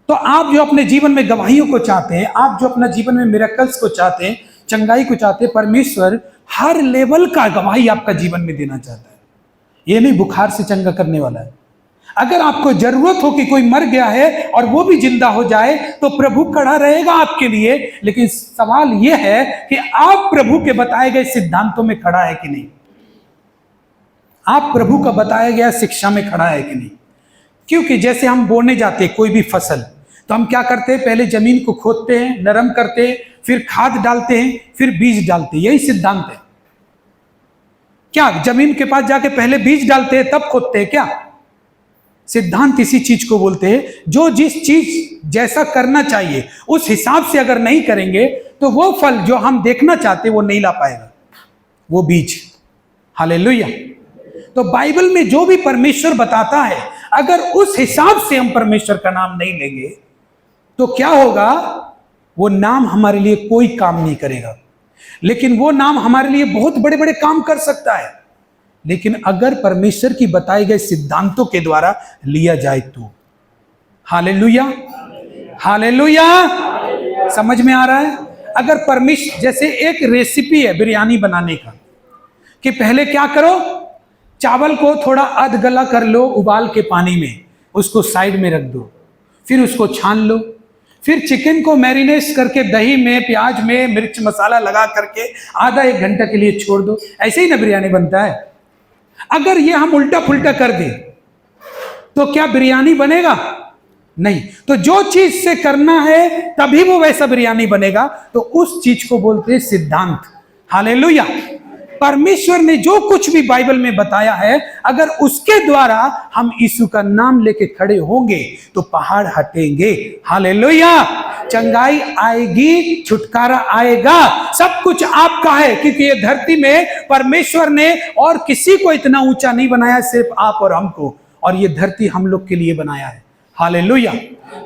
तो आप जो अपने जीवन में गवाहियों को चाहते हैं, आप जो अपना जीवन में मिरेकल्स को चाहते हैं, चंगाई को चाहते हैं, परमेश्वर हर लेवल का गवाही आपका जीवन में देना चाहता है। ये नहीं बुखार से चंगा करने वाला है। अगर आपको जरूरत हो कि कोई मर गया है और वो भी जिंदा हो जाए तो प्रभु खड़ा रहेगा आपके लिए, लेकिन सवाल यह है कि आप प्रभु के बताए गए सिद्धांतों में खड़ा है कि नहीं, आप प्रभु का बताया गया शिक्षा में खड़ा है कि नहीं। क्योंकि जैसे हम बोने जाते हैं कोई भी फसल, तो हम क्या करते हैं, पहले जमीन को खोदते हैं, नरम करते हैं, फिर खाद डालते हैं, फिर बीज डालते हैं। यही सिद्धांत है क्या? जमीन के पास जाके पहले बीज डालते हैं तब खोदते हैं क्या? सिद्धांत इसी चीज को बोलते हैं। जो जिस चीज जैसा करना चाहिए उस हिसाब से अगर नहीं करेंगे तो वो फल जो हम देखना चाहते वो नहीं ला पाएगा, वो बीज। हालेलुया। तो बाइबल में जो भी परमेश्वर बताता है, अगर उस हिसाब से हम परमेश्वर का नाम नहीं लेंगे तो क्या होगा? वो नाम हमारे लिए कोई काम नहीं करेगा। लेकिन वो नाम हमारे लिए बहुत बड़े बड़े काम कर सकता है, लेकिन अगर परमेश्वर की बताए गए सिद्धांतों के द्वारा लिया जाए तो। Hallelujah, hallelujah. समझ में आ रहा है? अगर परमेश्वर, जैसे एक रेसिपी है बिरयानी बनाने का, कि पहले क्या करो, चावल को थोड़ा अध गला कर लो उबाल के पानी में, उसको साइड में रख दो, फिर उसको छान लो, फिर चिकन को मैरिनेट करके दही में, प्याज में, मिर्च मसाला लगा करके आधा एक घंटा के लिए छोड़ दो। ऐसे ही ना बिरयानी बनता है। अगर ये हम उल्टा पुल्टा कर दें तो क्या बिरयानी बनेगा? नहीं। तो जो चीज से करना है तभी वो वैसा बिरयानी बनेगा, तो उस चीज को बोलते हैं सिद्धांत। हालेलुया। परमेश्वर ने जो कुछ भी बाइबल में बताया है, अगर उसके द्वारा हम यीशु का नाम लेके खड़े होंगे तो पहाड़ हटेंगे। हालेलुया। चंगाई आएगी, छुटकारा आएगा, सब कुछ आपका है। क्योंकि ये धरती में परमेश्वर ने और किसी को इतना ऊंचा नहीं बनाया, सिर्फ आप और हमको, और ये धरती हम लोग के लिए बनाया है। हालेलुया।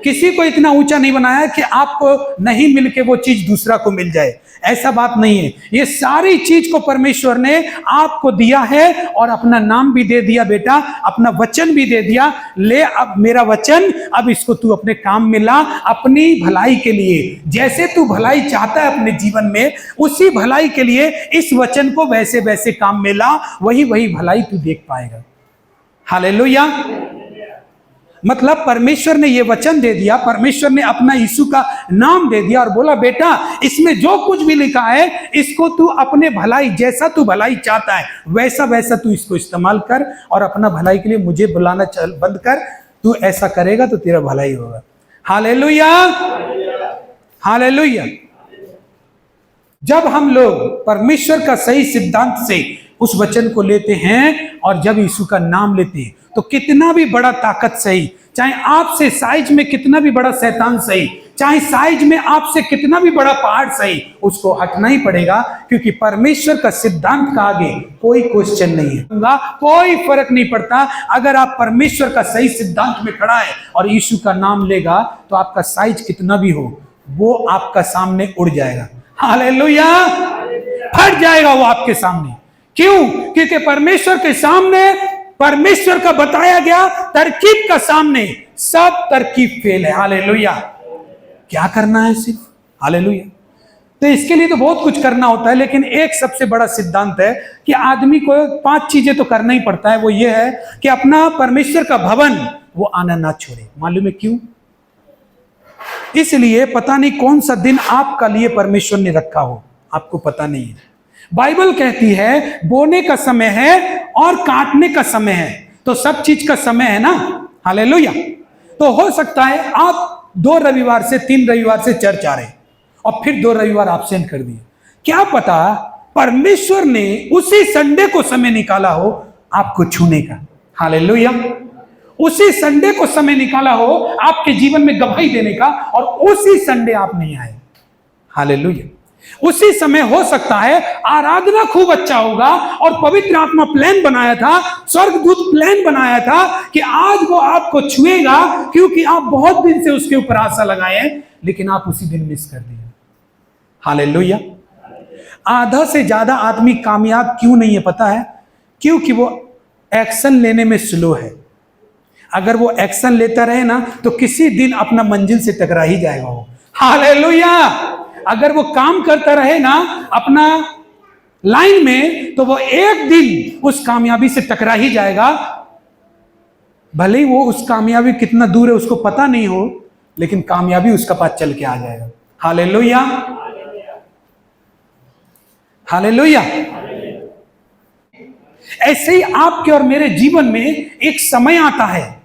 किसी को इतना ऊंचा नहीं बनाया कि आपको नहीं मिलके वो चीज दूसरा को मिल जाए, ऐसा बात नहीं है। ये सारी चीज को परमेश्वर ने आपको दिया है, और अपना नाम भी दे दिया बेटा, अपना वचन भी दे दिया, ले अब मेरा वचन, अब इसको तू अपने काम में ला, अपनी भलाई के लिए। जैसे तू भलाई चाहता है अपने जीवन में, उसी भलाई के लिए इस वचन को वैसे वैसे काम में ला, वही वही भलाई तू देख पाएगा। हालेलुया। मतलब परमेश्वर ने ये वचन दे दिया, परमेश्वर ने अपना यीशु का नाम दे दिया और बोला बेटा इसमें जो कुछ भी लिखा है इसको तू अपने भलाई, जैसा तू भलाई चाहता है वैसा वैसा तू इसको इस्तेमाल कर, और अपना भलाई के लिए मुझे बुलाना चल बंद कर। तू ऐसा करेगा तो तेरा भलाई होगा। Hallelujah, hallelujah. जब हम लोग परमेश्वर का सही सिद्धांत से उस वचन को लेते हैं और जब यीशु का नाम लेते हैं, तो कितना भी बड़ा ताकत सही, चाहे आपसे साइज में कितना भी बड़ा शैतान सही, चाहे साइज में आपसे कितना भी बड़ा पहाड़ सही, उसको हटना ही पड़ेगा। क्योंकि परमेश्वर का सिद्धांत का आगे कोई क्वेश्चन नहीं है, कोई फर्क नहीं पड़ता। अगर आप परमेश्वर का सही सिद्धांत में खड़ा है और यीशु का नाम लेगा, तो आपका साइज कितना भी हो वो आपका सामने उड़ जाएगा। हालेलुया। फट जाएगा वो आपके सामने। क्यों? क्योंकि परमेश्वर के सामने, परमेश्वर का बताया गया तरकीब का सामने सब तरकीब फेल है। हालेलुया। क्या करना है सिर्फ? हालेलुया। तो इसके लिए तो बहुत कुछ करना होता है, लेकिन एक सबसे बड़ा सिद्धांत है कि आदमी को 5 चीजें तो करना ही पड़ता है। वो ये है कि अपना परमेश्वर का भवन वो आना ना छोड़े। मालूम है क्यों? इसलिए पता नहीं कौन सा दिन आपका लिए परमेश्वर ने रखा हो, आपको पता नहीं है। बाइबल कहती है बोने का समय है और काटने का समय है, तो सब चीज का समय है ना। हालेलुया। तो हो सकता है आप 2 रविवार से 3 रविवार से चर्च आ रहे और फिर 2 रविवार एब्सेंट कर दिए। क्या पता परमेश्वर ने उसी संडे को समय निकाला हो आपको छूने का। हालेलुया। उसी संडे को समय निकाला हो आपके जीवन में गवाही देने का, और उसी संडे आप नहीं आए। हालेलुया। उसी समय हो सकता है आराधना खूब अच्छा होगा और पवित्र आत्मा प्लान बनाया था, स्वर्गदूत प्लान बनाया था कि आज वो आपको छुएगा, क्योंकि आप बहुत दिन से उसके ऊपर आशा लगाए हैं, लेकिन आप उसी दिन मिस कर दिए। हालेलुया। आधा से ज्यादा आदमी कामयाब क्यों नहीं है पता है? क्योंकि वो एक्शन लेने में स्लो है। अगर वो एक्शन लेता रहे ना तो किसी दिन अपना मंजिल से टकरा ही जाएगा वो। हालेलुया। अगर वो काम करता रहे ना अपना लाइन में, तो वो एक दिन उस कामयाबी से टकरा ही जाएगा। भले ही वो उस कामयाबी कितना दूर है उसको पता नहीं हो, लेकिन कामयाबी उसका पास चल के आ जाएगा। Hallelujah, hallelujah. ऐसे ही आपके और मेरे जीवन में एक समय आता है,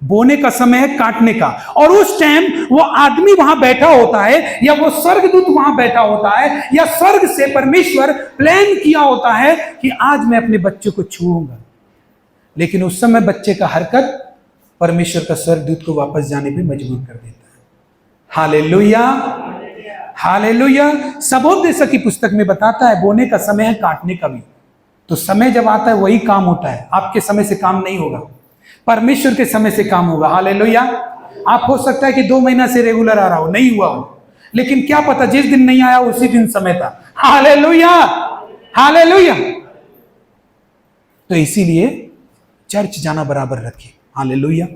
बोने का समय है, काटने का, और उस टाइम वो आदमी वहां बैठा होता है या वो स्वर्गदूत वहां बैठा होता है या स्वर्ग से परमेश्वर प्लान किया होता है कि आज मैं अपने बच्चे को छूऊंगा, लेकिन उस समय बच्चे का हरकत परमेश्वर का स्वर्गदूत को वापस जाने पे मजबूर कर देता है। Hallelujah, hallelujah. सबोपदेशक की पुस्तक में बताता है बोने का समय है, काटने का भी। तो समय जब आता है वही काम होता है। आपके समय से काम नहीं होगा, परमेश्वर के समय से काम होगा। हालेलुया। आप हो सकता है कि 2 महीना से रेगुलर आ रहा हो, नहीं हुआ हो, लेकिन क्या पता जिस दिन नहीं आया उसी दिन समय था। Hallelujah, hallelujah. तो इसीलिए चर्च जाना बराबर रखिए। हालेलुया।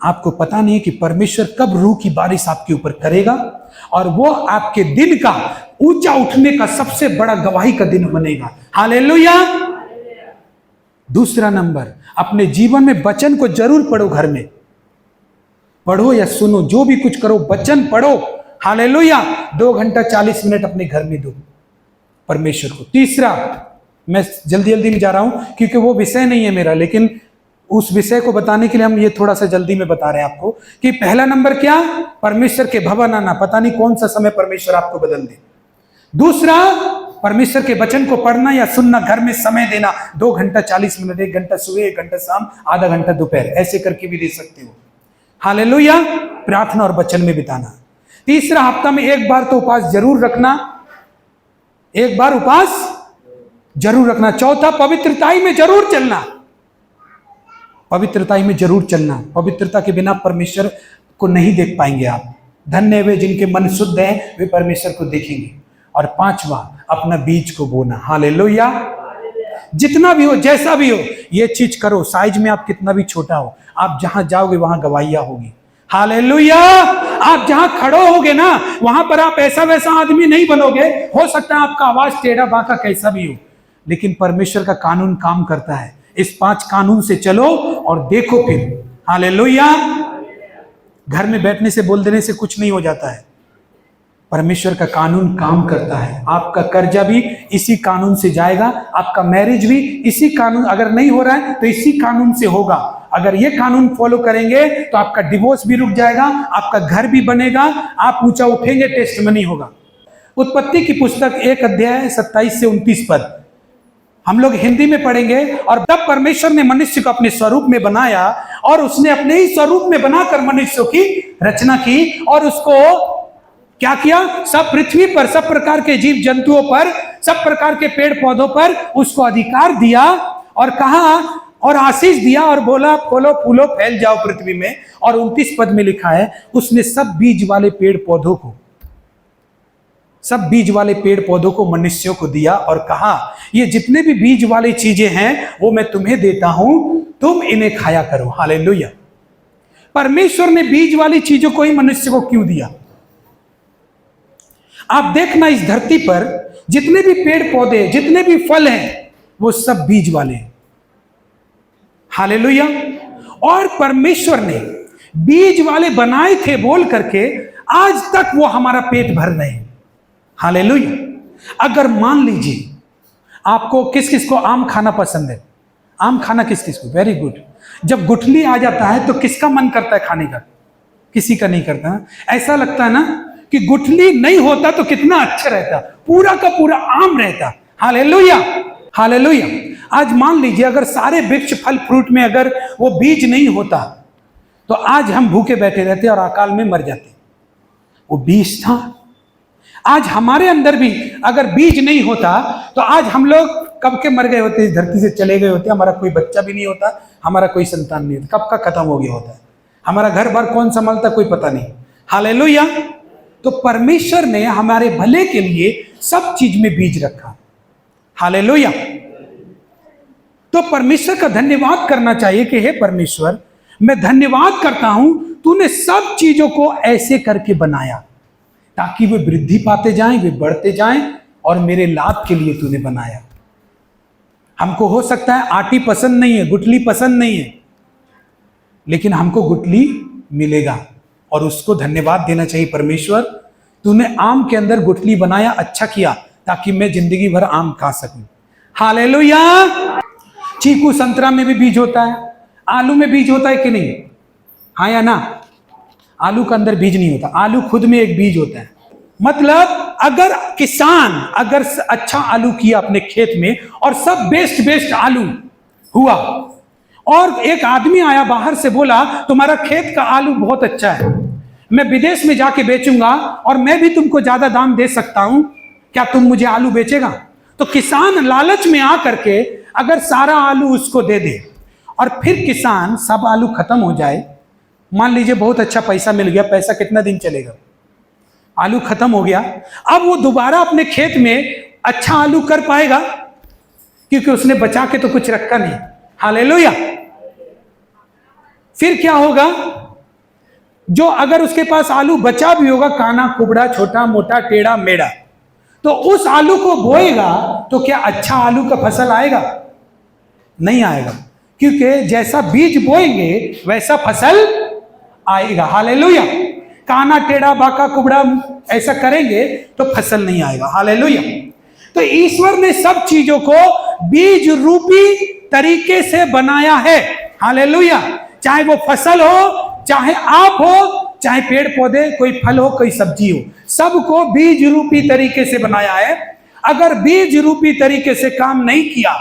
आपको पता नहीं कि परमेश्वर कब रूह की बारिश आपके ऊपर करेगा, और वो आपके दिन का ऊंचा उठने का सबसे बड़ा गवाही का दिन बनेगा। हालेलुया। दूसरा नंबर, अपने जीवन में वचन को जरूर पढ़ो। घर में पढ़ो या सुनो, जो भी कुछ करो वचन पढ़ो। हालेलुया। 2 घंटा 40 मिनट अपने घर में दो परमेश्वर को। तीसरा, मैं जल्दी जल्दी में जा रहा हूं क्योंकि वो विषय नहीं है मेरा, लेकिन उस विषय को बताने के लिए हम ये थोड़ा सा जल्दी में बता रहे हैं आपको कि पहला नंबर क्या, परमेश्वर के भवन आना। पता नहीं कौन सा समय परमेश्वर आपको बदल दे। दूसरा, परमेश्वर के वचन को पढ़ना या सुनना, घर में समय देना। 2 घंटा 40 मिनट, 1 घंटा सुबह, 1 घंटा शाम, आधा घंटा दोपहर, ऐसे करके भी दे सकते हो। हालेलुया। प्रार्थना और वचन में बिताना। तीसरा, हफ्ता में 1 बार तो उपवास जरूर रखना, 1 बार उपवास जरूर रखना। चौथा, पवित्रताई में जरूर चलना, पवित्रताई में जरूर चलना। पवित्रता के बिना परमेश्वर को नहीं देख पाएंगे आप। धन्य वे जिनके मन शुद्ध है, वे परमेश्वर को देखेंगे। और 5वां, अपना बीज को बोना। हालेलुया। जितना भी हो, जैसा भी हो, ये चीज करो। साइज में आप कितना भी छोटा हो, आप जहां जाओगे वहां गवाहियां होगी। हालेलुया। आप जहां खड़ो होगे ना, वहां पर आप ऐसा वैसा आदमी नहीं बनोगे। हो सकता है आपका आवाज टेढ़ा बांका कैसा भी हो, लेकिन परमेश्वर का कानून काम करता है। इस 5 कानून से चलो और देखो फिर। हालेलुया। घर में बैठने से, बोल देने से कुछ नहीं हो जाता है। परमेश्वर का कानून काम करता है। आपका कर्जा भी इसी कानून से जाएगा, आपका मैरिज भी इसी कानून, अगर नहीं हो रहा है तो इसी कानून से होगा। अगर ये कानून फॉलो करेंगे तो आपका डिवोर्स भी रुक जाएगा, आपका घर भी बनेगा, आप ऊंचा उठेंगे, टेस्टमनी होगा। उत्पत्ति की पुस्तक 1 अध्याय 27 से 29 पद हम लोग हिंदी में पढ़ेंगे। और तब परमेश्वर ने मनुष्य को अपने स्वरूप में बनाया, और उसने अपने ही स्वरूप में बनाकर मनुष्यों की रचना की, और उसको क्या किया, सब पृथ्वी पर, सब प्रकार के जीव जंतुओं पर, सब प्रकार के पेड़ पौधों पर उसको अधिकार दिया, और कहा और आशीष दिया, और बोला फलो फूलो फैल जाओ पृथ्वी में। और 29 पद में लिखा है, उसने सब बीज वाले पेड़ पौधों को, सब बीज वाले पेड़ पौधों को मनुष्यों को दिया, और कहा ये जितने भी बीज वाली चीजें हैं वो मैं तुम्हें देता हूं, तुम इन्हें खाया करो। हालेलुया। परमेश्वर ने बीज वाली चीजों को ही मनुष्य को क्यों दिया? आप देखना, इस धरती पर जितने भी पेड़ पौधे, जितने भी फल हैं, वो सब बीज वाले हैं। हालेलुया। और परमेश्वर ने बीज वाले बनाए थे बोल करके आज तक वो हमारा पेट भर रहे हैं। हालेलुया। अगर मान लीजिए आपको, किस किस को आम खाना पसंद है? आम खाना किस किस को? Very good. जब गुठली आ जाता है तो किसका मन करता है खाने का? किसी का नहीं करता। ऐसा लगता है ना कि गुठली नहीं होता तो कितना अच्छा रहता, पूरा का पूरा आम रहता। Hallelujah, hallelujah. आज मान लीजिए अगर सारे वृक्ष फल फ्रूट में अगर वो बीज नहीं होता तो आज हम भूखे बैठे रहते और अकाल में मर जाते। वो बीज था। आज हमारे अंदर भी अगर बीज नहीं होता तो आज हम लोग कब के मर गए होते, इस धरती से चले गए होते। हमारा कोई बच्चा भी नहीं होता, हमारा कोई संतान नहीं होता, कब का खत्म हो गया होता है। हमारा घर भर कौन संभालता कोई पता नहीं। हालेलुया। तो परमेश्वर ने हमारे भले के लिए सब चीज में बीज रखा। हालेलुया। तो परमेश्वर का धन्यवाद करना चाहिए कि हे परमेश्वर, मैं धन्यवाद करता हूं, तूने सब चीजों को ऐसे करके बनाया ताकि वे वृद्धि पाते जाएं, वे बढ़ते जाएं, और मेरे लाभ के लिए तूने बनाया। हमको हो सकता है आटी पसंद नहीं है, गुठली पसंद नहीं है, लेकिन हमको गुठली मिलेगा और उसको धन्यवाद देना चाहिए, परमेश्वर तूने आम के अंदर गुठली बनाया, अच्छा किया, ताकि मैं जिंदगी भर आम खा सकूं। हालेलुया। चीकू संतरा में भी बीज होता है, आलू में बीज होता है कि नहीं? हाँ या ना? आलू के अंदर बीज नहीं होता, आलू खुद में एक बीज होता है। मतलब अगर किसान अगर अच्छा आलू किया अपने खेत में और सब बेस्ट आलू हुआ, और एक आदमी आया बाहर से बोला तुम्हारा खेत का आलू बहुत अच्छा है, मैं विदेश में जाके बेचूंगा और मैं भी तुमको ज्यादा दाम दे सकता हूं, क्या तुम मुझे आलू बेचेगा? तो किसान लालच में आकर के अगर सारा आलू उसको दे दे और फिर किसान सब आलू खत्म हो जाए, मान लीजिए बहुत अच्छा पैसा मिल गया, पैसा कितना दिन चलेगा? आलू खत्म हो गया, अब वो दोबारा अपने खेत में अच्छा आलू कर पाएगा? क्योंकि उसने बचा के तो कुछ रखा नहीं। हालेलुया। फिर क्या होगा? जो अगर उसके पास आलू बचा भी होगा, काना कुबड़ा, छोटा मोटा, टेढ़ा मेढ़ा, तो उस आलू को बोएगा तो क्या अच्छा आलू का फसल आएगा? नहीं आएगा, क्योंकि जैसा बीज बोएंगे वैसा फसल आएगा। हालेलुया। काना टेढ़ा बाका कुबड़ा ऐसा करेंगे तो फसल नहीं आएगा। हालेलुया। तो ईश्वर ने सब चीजों को बीज रूपी तरीके से बनाया है। हालेलुया। चाहे वो फसल हो, चाहे आप हो, चाहे पेड़ पौधे, कोई फल हो, कोई सब्जी हो, सबको बीज रूपी तरीके से बनाया है। अगर बीज रूपी तरीके से काम नहीं किया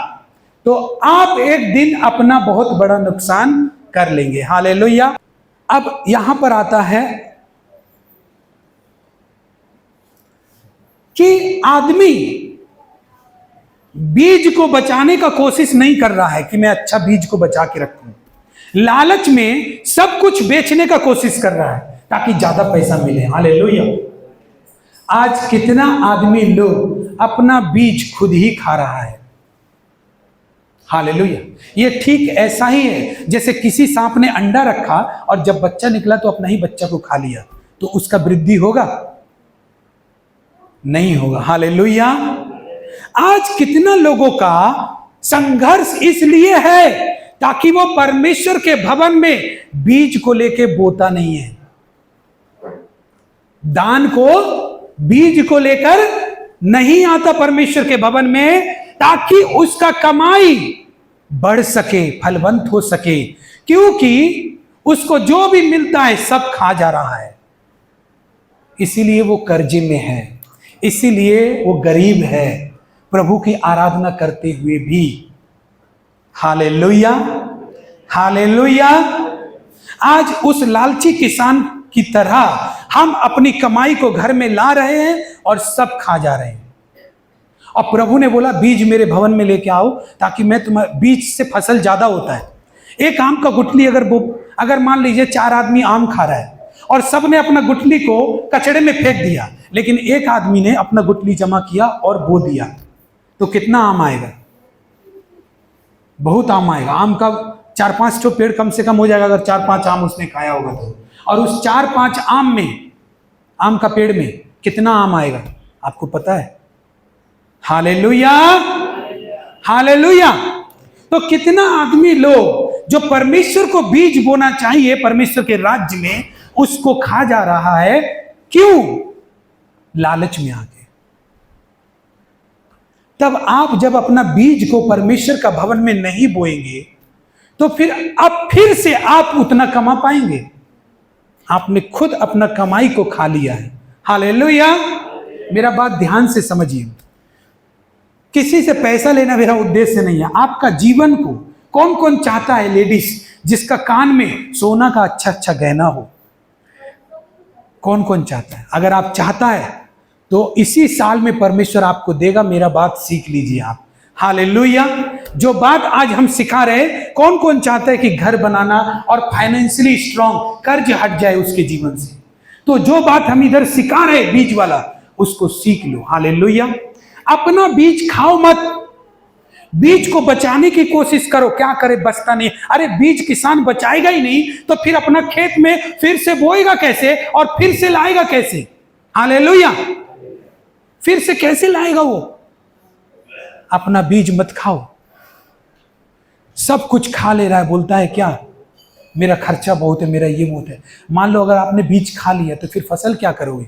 तो आप एक दिन अपना बहुत बड़ा नुकसान कर लेंगे। हालेलुया। अब यहां पर आता है कि आदमी बीज को बचाने का कोशिश नहीं कर रहा है कि मैं अच्छा बीज को बचा के रखूं, लालच में सब कुछ बेचने का कोशिश कर रहा है ताकि ज्यादा पैसा मिले। हालेलुया। आज कितना आदमी लोग अपना बीज खुद ही खा रहा है। हालेलुया। ये ठीक ऐसा ही है जैसे किसी सांप ने अंडा रखा और जब बच्चा निकला तो अपना ही बच्चा को खा लिया, तो उसका वृद्धि होगा? नहीं होगा। हालेलुया। आज कितना लोगों का संघर्ष इसलिए है ताकि वो परमेश्वर के भवन में बीज को लेके बोता नहीं है, दान को, बीज को लेकर नहीं आता परमेश्वर के भवन में, ताकि उसका कमाई बढ़ सके, फलवंत हो सके, क्योंकि उसको जो भी मिलता है सब खा जा रहा है। इसीलिए वो कर्जे में है, इसीलिए वो गरीब है, प्रभु की आराधना करते हुए भी। हालेलुया। हालेलुया। आज उस लालची किसान की तरह हम अपनी कमाई को घर में ला रहे हैं और सब खा जा रहे हैं। और प्रभु ने बोला बीज मेरे भवन में लेके आओ ताकि मैं तुम्हारे बीज से फसल ज्यादा होता है। एक आम का गुठली अगर मान लीजिए 4 आदमी आम खा रहा है और सब ने अपना गुठली को कचड़े में फेंक दिया, लेकिन एक आदमी ने अपना गुठली जमा किया और बो दिया, तो कितना आम आएगा? बहुत आम आएगा। आम का 4-5 ठो पेड़ कम से कम हो जाएगा अगर 4-5 आम उसने खाया होगा तो। और उस 4-5 आम में, आम का पेड़ में कितना आम आएगा आपको पता है? हालेलुया। हालेलुया। तो कितना आदमी लोग जो परमेश्वर को बीज बोना चाहिए परमेश्वर के राज्य में, उसको खा जा रहा है। क्यों? लालच में आके। तब आप जब अपना बीज को परमेश्वर का भवन में नहीं बोएंगे तो फिर अब फिर से आप उतना कमा पाएंगे? आपने खुद अपना कमाई को खा लिया है। हालेलुया। मेरा बात ध्यान से समझिए, किसी से पैसा लेना मेरा उद्देश्य नहीं है। आपका जीवन को कौन कौन चाहता है? लेडीज जिसका कान में सोना का अच्छा अच्छा गहना हो, कौन कौन चाहता है? अगर आप चाहता है तो इसी साल में परमेश्वर आपको देगा। मेरा बात सीख लीजिए आप। हालेलुया। जो बात आज हम सिखा रहे, कौन कौन चाहता है कि घर बनाना और फाइनेंशियली स्ट्रांग, कर्ज हट जाए उसके जीवन से, तो जो बात हम इधर सिखा रहे बीज वाला, उसको सीख लो। हालेलुया। अपना बीज खाओ मत, बीज को बचाने की कोशिश करो, क्या करे, बचता नहीं। अरे बीज किसान बचाएगा ही नहीं तो फिर अपना खेत में फिर से बोएगा कैसे और फिर से लाएगा कैसे? हालेलुया। फिर से कैसे लाएगा वो? अपना बीज मत खाओ। सब कुछ खा ले रहा है, बोलता है क्या मेरा खर्चा बहुत है, मेरा ये बहुत है। मान लो अगर आपने बीज खा लिया तो फिर फसल क्या करोगे?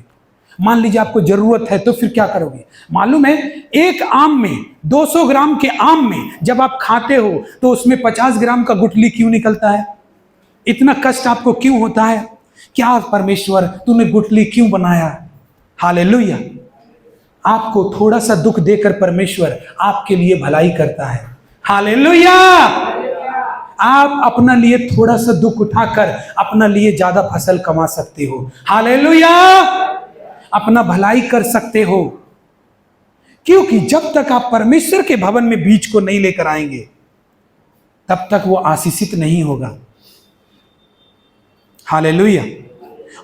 मान लीजिए आपको जरूरत है तो फिर क्या करोगे? मालूम है एक आम में 200 ग्राम के आम में जब आप खाते हो तो उसमें 50 ग्राम का गुठली क्यों निकलता है? इतना कष्ट आपको क्यों होता है? क्या परमेश्वर तूने गुठली क्यों बनाया? हालेलुया। आपको थोड़ा सा दुख देकर परमेश्वर आपके लिए भलाई करता है। हालेलुया। आप अपना लिए थोड़ा सा दुख उठाकर अपना लिए ज्यादा फसल कमा सकते हो। हालेलुया। अपना भलाई कर सकते हो, क्योंकि जब तक आप परमेश्वर के भवन में बीज को नहीं लेकर आएंगे तब तक वो आशीषित नहीं होगा। हालेलुया।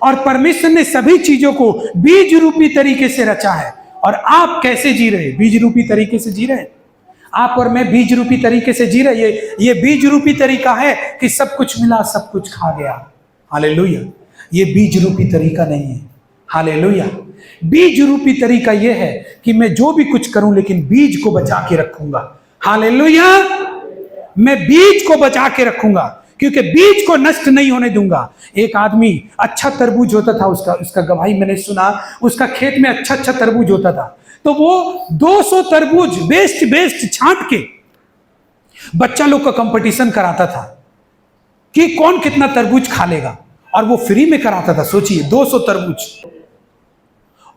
और परमेश्वर ने सभी चीजों को बीज रूपी तरीके से रचा है। और आप कैसे जी रहे? बीज रूपी तरीके से जी रहे। आप और मैं बीज रूपी तरीके से जी रहे। ये बीज रूपी तरीका है कि सब कुछ मिला, सब कुछ खा गया। हालेलुया। ये बीज रूपी तरीका नहीं है। हालेलुया। बीज रूपी तरीका यह है कि मैं जो भी कुछ करूं लेकिन बीज को बचा के रखूंगा। हालेलुया। मैं बीज को बचा के रखूंगा क्योंकि बीज को नष्ट नहीं होने दूंगा। एक आदमी अच्छा तरबूज होता था, उसका गवाही मैंने सुना, उसका खेत में अच्छा तरबूज होता था, तो वो 200 तरबूज बेस्ट छांट के बच्चा लोग का कंपटीशन कराता था कि कौन कितना तरबूज खा लेगा, और वो फ्री में कराता था। सोचिए 200 तरबूज,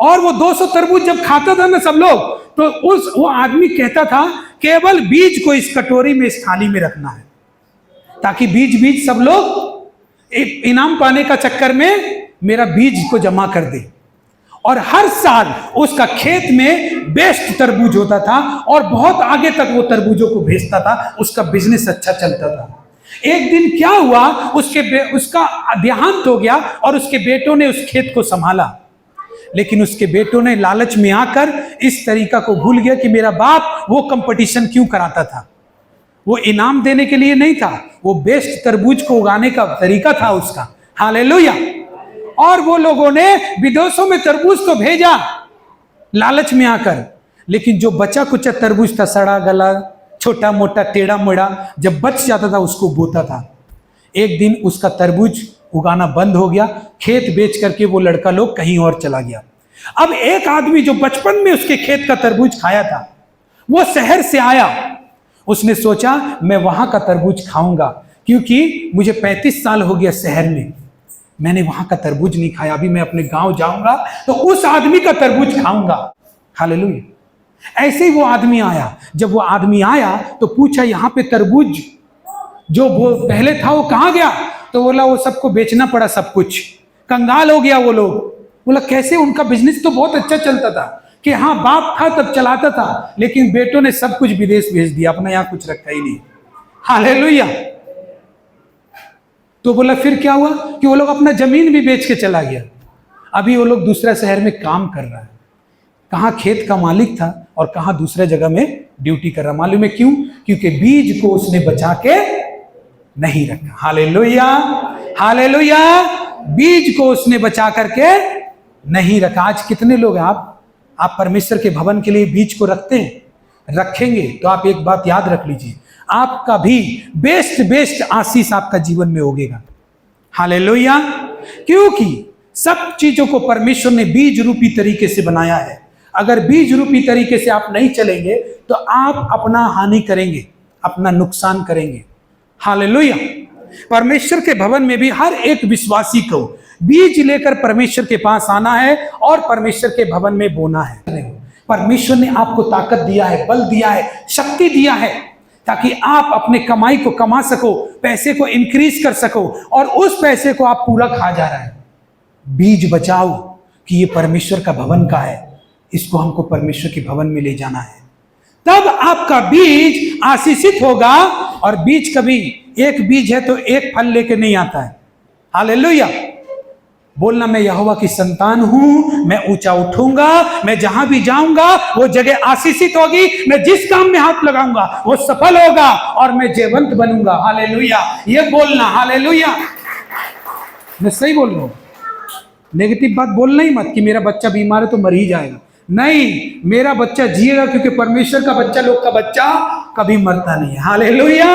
और वो 200 तरबूज जब खाता था ना सब लोग, तो वो आदमी कहता था केवल बीज को इस कटोरी में, इस थाली में रखना है, ताकि बीज सब लोग एक इनाम पाने का चक्कर में मेरा बीज को जमा कर दे। और हर साल उसका खेत में बेस्ट तरबूज होता था और बहुत आगे तक वो तरबूजों को भेजता था, उसका बिजनेस अच्छा चलता था। एक दिन क्या हुआ, उसका देहांत हो गया और उसके बेटों ने उस खेत को संभाला, लेकिन उसके बेटों ने लालच में आकर इस तरीका को भूल गया कि मेरा बाप वो कंपटीशन क्यों कराता था। वो इनाम देने के लिए नहीं था, वो बेस्ट तरबूज को उगाने का तरीका था उसका। हालेलुया। और वो लोगों ने विदेशों में तरबूज तो भेजा लालच में आकर, लेकिन जो बचा कुचा तरबूज था, सड़ा गला, छोटा मोटा, टेढ़ा मेढ़ा, जब बच जाता था उसको बोता था। एक दिन उसका तरबूज उगाना बंद हो गया, खेत बेच करके वो लड़का लोग कहीं और चला गया। अब एक आदमी जो बचपन में उसके खेत का तरबूज खाया था, वो शहर से आया। उसने सोचा मैं वहां का तरबूज खाऊंगा, क्योंकि मुझे 35 साल हो गया शहर में, मैंने वहां का तरबूज नहीं खाया। अभी मैं अपने गांव जाऊंगा तो उस आदमी का तरबूज खाऊंगा। हालेलुया। ऐसे ही वो आदमी आया। जब वो आदमी आया तो पूछा यहाँ पे तरबूज जो वो पहले था वो कहाँ गया? तो बोला वो सबको बेचना पड़ा, सब कुछ कंगाल हो गया वो लोग। बोला कैसे? उनका बिजनेस तो बहुत अच्छा चलता था कि हाँ बाप था तब चलाता था, लेकिन बेटों ने सब कुछ विदेश भेज दिया, अपना यहाँ कुछ रखा ही नहीं। हालेलुया। तो बोला फिर क्या हुआ कि वो लोग अपना जमीन भी बेच के चला गया। अभी वो लोग दूसरा शहर में काम कर रहा है, कहाँ खेत का मालिक था और कहाँ दूसरे जगह में ड्यूटी कर रहा। मालूम है क्यों? क्योंकि बीज को उसने बचा के नहीं रखा। हालेलुया। हालेलुया। बीज को उसने बचा करके नहीं रखा। आज कितने लोग हैं आप परमेश्वर के भवन के लिए बीज को रखते हैं? रखेंगे तो आप एक बात याद रख लीजिए, आपका भी बेस्ट आशीष आपका जीवन में होगेगा। हालेलुया। क्योंकि सब चीजों को परमेश्वर ने बीज रूपी तरीके से बनाया है। अगर बीज रूपी तरीके से आप नहीं चलेंगे तो आप अपना हानि करेंगे, अपना नुकसान करेंगे। हालेलुया। परमेश्वर के भवन में भी हर एक विश्वासी को बीज लेकर परमेश्वर के पास आना है और परमेश्वर के भवन में बोना है। परमेश्वर ने आपको ताकत दिया है, बल दिया है, शक्ति दिया है, ताकि आप अपने कमाई को कमा सको, पैसे को इंक्रीज कर सको, और उस पैसे को आप पूरा खा जा रहा है। बीज बचाओ कि ये परमेश्वर का भवन का है, इसको हमको परमेश्वर के भवन में ले जाना है। तब आपका बीज आशीषित होगा। और बीज कभी एक बीज है तो एक फल लेके नहीं आता है। हालेलुया। बोलना, मैं यहोवा की संतान हूं, मैं ऊंचा उठूंगा, मैं जहां भी जाऊंगा वो जगह आशीषित होगी, मैं जिस काम में हाथ लगाऊंगा वो सफल होगा और मैं जयवंत बनूंगा। हालेलुया, ये बोलना। हालेलुया, मैं सही बोल रहा हूं। नेगेटिव बात बोलना ही मत कि मेरा बच्चा बीमार है तो मर ही जाएगा। नहीं, मेरा बच्चा जिएगा, क्योंकि परमेश्वर का बच्चा, लोग का बच्चा कभी मरता नहीं है। हालेलुया,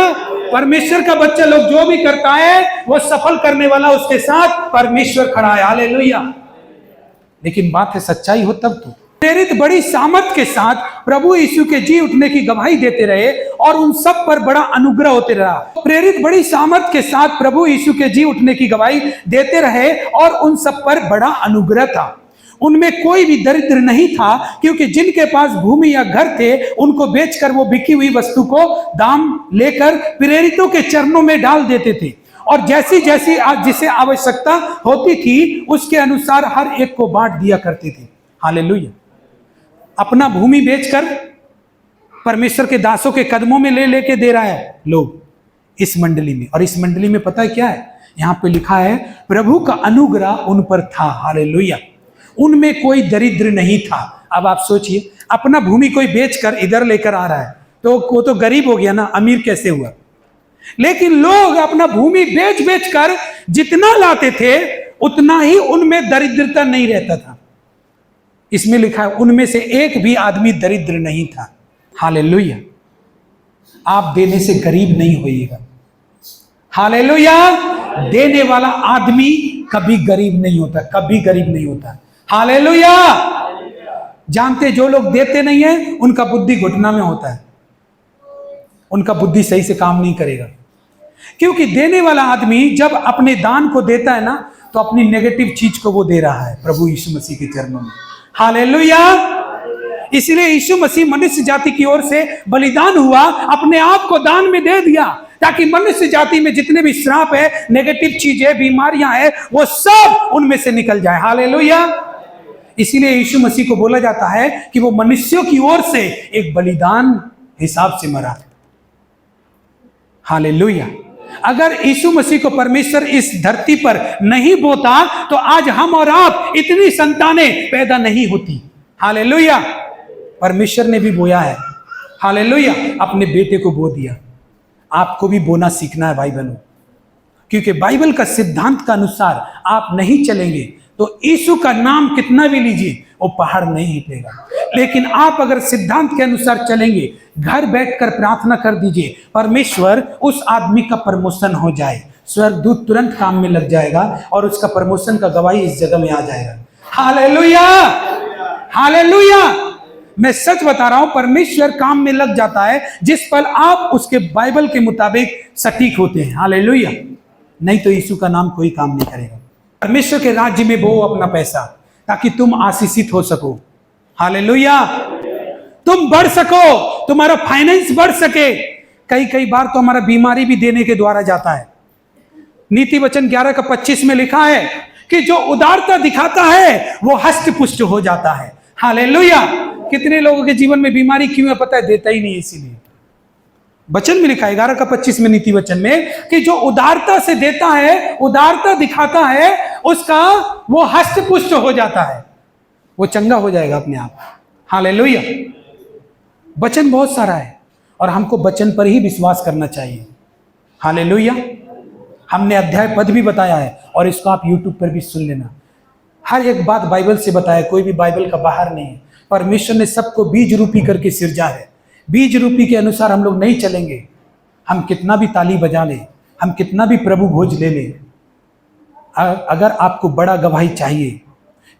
परमेश्वर का बच्चा लोग जो भी करता है वो सफल करने वाला उसके साथ परमेश्वर खड़ा है। हालेलुया, लेकिन बात है सच्चाई हो तब तो। प्रेरित बड़ी सामर्थ के साथ प्रभु यीशु के जी उठने की गवाही देते रहे और उन सब पर बड़ा अनुग्रह होते रहा। प्रेरित बड़ी सामर्थ के साथ प्रभु यीशु के जी उठने की गवाही देते रहे और उन सब पर बड़ा अनुग्रह था। उनमें कोई भी दरिद्र नहीं था, क्योंकि जिनके पास भूमि या घर थे उनको बेचकर वो बिकी हुई वस्तु को दाम लेकर प्रेरितों के चरणों में डाल देते थे और जैसी जैसी जिसे आवश्यकता होती थी उसके अनुसार हर एक को बांट दिया करते थे। हालेलुया, अपना भूमि बेचकर परमेश्वर के दासों के कदमों में ले लेके दे रहा है लोग इस मंडली में। और इस मंडली में पता है क्या है, यहां पे लिखा है प्रभु का अनुग्रह उन पर था। हालेलुया, उनमें कोई दरिद्र नहीं था। अब आप सोचिए, अपना भूमि कोई बेचकर इधर लेकर आ रहा है तो वो तो गरीब हो गया ना, अमीर कैसे हुआ। लेकिन लोग अपना भूमि बेच बेच कर जितना लाते थे उतना ही उनमें दरिद्रता नहीं रहता था। इसमें लिखा है उनमें से एक भी आदमी दरिद्र नहीं था। हालेलुया, आप देने से गरीब नहीं होइएगा। हालेलुया, देने वाला आदमी कभी गरीब नहीं होता, कभी गरीब नहीं होता। हालेलुया, जानते जो लोग देते नहीं है उनका बुद्धि घुटना में होता है, उनका बुद्धि सही से काम नहीं करेगा। क्योंकि देने वाला आदमी जब अपने दान को देता है ना तो अपनी नेगेटिव चीज को वो दे रहा है प्रभु यीशु मसीह के चरणों में। हालेलुया, इसलिए यीशु मसीह मनुष्य जाति की ओर से बलिदान हुआ, अपने आप को दान में दे दिया ताकि मनुष्य जाति में जितने भी श्राप है, नेगेटिव चीजें, बीमारियां हैं, वो सब उनमें से निकल जाए। हालेलुया, इसीलिए यीशु मसीह को बोला जाता है कि वो मनुष्यों की ओर से एक बलिदान हिसाब से मरा। हालेलुया, अगर यीशु मसीह को परमेश्वर इस धरती पर नहीं बोता तो आज हम और आप इतनी संतानें पैदा नहीं होती। हालेलुया, परमेश्वर ने भी बोया है। हालेलुया, अपने बेटे को बो दिया। आपको भी बोना सीखना है भाई बहनों, क्योंकि बाइबल का सिद्धांत का अनुसार आप नहीं चलेंगे तो यीशु का नाम कितना भी लीजिए वो पहाड़ नहीं हिलेगा। लेकिन आप अगर सिद्धांत के अनुसार चलेंगे, घर बैठकर प्रार्थना कर दीजिए, परमेश्वर उस आदमी का प्रमोशन हो जाए, स्वर्गदूत तुरंत काम में लग जाएगा और उसका प्रमोशन का गवाही इस जगह में आ जाएगा। हालेलुया, हालेलुया, मैं सच बता रहा हूं, परमेश्वर काम में लग जाता है जिस पल आप उसके बाइबल के मुताबिक सटीक होते हैं। हालेलुया, नहीं तो यीशु का नाम कोई काम नहीं करेगा। परमेश्वर के राज्य में बो अपना पैसा ताकि तुम आशीषित हो सको। हालेलुया, तुम बढ़ सको, तुम्हारा फाइनेंस बढ़ सके। कई बार तो हमारा बीमारी भी देने के द्वारा जाता है। नीति वचन 11:25 में लिखा है कि जो उदारता दिखाता है वो हष्ट पुष्ट हो जाता है। हालेलुया, कितने लोगों के जीवन में बीमारी क्यों है पता है, देता ही नहीं। इसीलिए वचन में लिखा है 11:25 में नीति वचन में कि जो उदारता से देता है, उदारता दिखाता है, उसका वो हष्ट पुष्ट हो जाता है, वो चंगा हो जाएगा अपने आप। हालेलुया, वचन बहुत सारा है और हमको वचन पर ही विश्वास करना चाहिए। हालेलुया, हमने अध्याय पद भी बताया है और इसको आप YouTube पर भी सुन लेना। हर एक बात बाइबल से बताया, कोई भी बाइबल का बाहर नहीं है। परमेश्वर ने सबको बीज रूपी करके सिरजा है। बीज रूपी के अनुसार हम लोग नहीं चलेंगे, हम कितना भी ताली बजा ले, हम कितना भी प्रभु भोज ले ले, अगर आपको बड़ा गवाही चाहिए,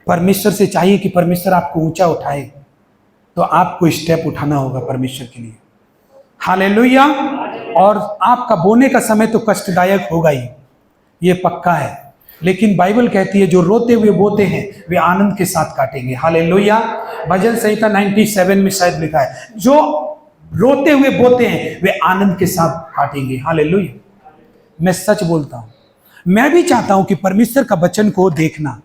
परमेश्वर से चाहिए कि परमेश्वर आपको ऊंचा उठाए, तो आपको स्टेप उठाना होगा परमेश्वर के लिए। हालेलुया, और आपका बोने का समय तो कष्टदायक होगा ही, ये पक्का है। लेकिन बाइबल कहती है जो रोते हुए बोते हैं वे आनंद के साथ काटेंगे। हालेलुया, भजन संहिता 97 में शायद लिखा है, जो रोते हुए बोते हैं वे आनंद के साथ काटेंगे। हालेलुया, मैं सच बोलता हूं, मैं भी चाहता हूं कि परमेश्वर का वचन को देखना,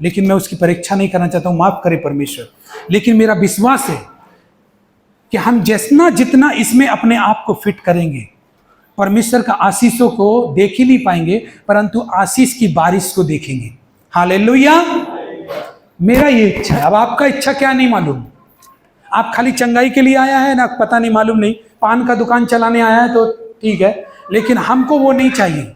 लेकिन मैं उसकी परीक्षा नहीं करना चाहता हूं, माफ करे परमेश्वर। लेकिन मेरा विश्वास है कि हम जितना इसमें अपने आप को फिट करेंगे, परमेश्वर का आशीषों को देख ही नहीं पाएंगे, परंतु आशीष की बारिश को देखेंगे। हालेलुया। मेरा ये इच्छा है। अब आपका इच्छा क्या नहीं मालूम। आप खाली चंगाई के लिए आया है ना, पता नहीं, मालूम नहीं, पान का दुकान चलाने आया है तो ठीक है, लेकिन हमको वो नहीं चाहिए।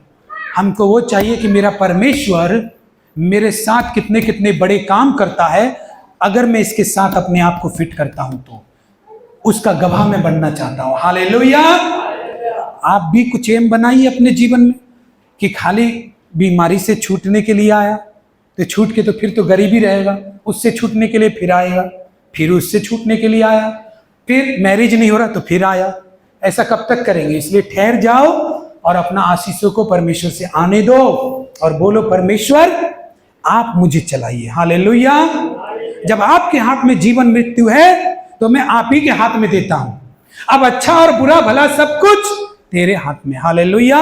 हमको वो चाहिए कि मेरा परमेश्वर मेरे साथ कितने कितने बड़े काम करता है, अगर मैं इसके साथ अपने आप को फिट करता हूं तो उसका गवाह मैं बनना चाहता हूं। हालेलुया। आप भी कुछ एम बनाइए अपने जीवन में कि खाली बीमारी से छूटने के लिए आया तो छूट के तो फिर तो गरीबी रहेगा, उससे छूटने के लिए फिर आएगा, फिर उससे छूटने के लिए आया, फिर मैरिज नहीं हो रहा तो फिर आया। ऐसा कब तक करेंगे? इसलिए ठहर जाओ और अपना आशीषों को परमेश्वर से आने दो और बोलो, परमेश्वर आप मुझे चलाइए। हालेलुया। जब आपके हाथ में जीवन मृत्यु है तो मैं आप ही के हाथ में देता हूं। अब अच्छा और बुरा भला सब कुछ तेरे हाथ में। हालेलुया।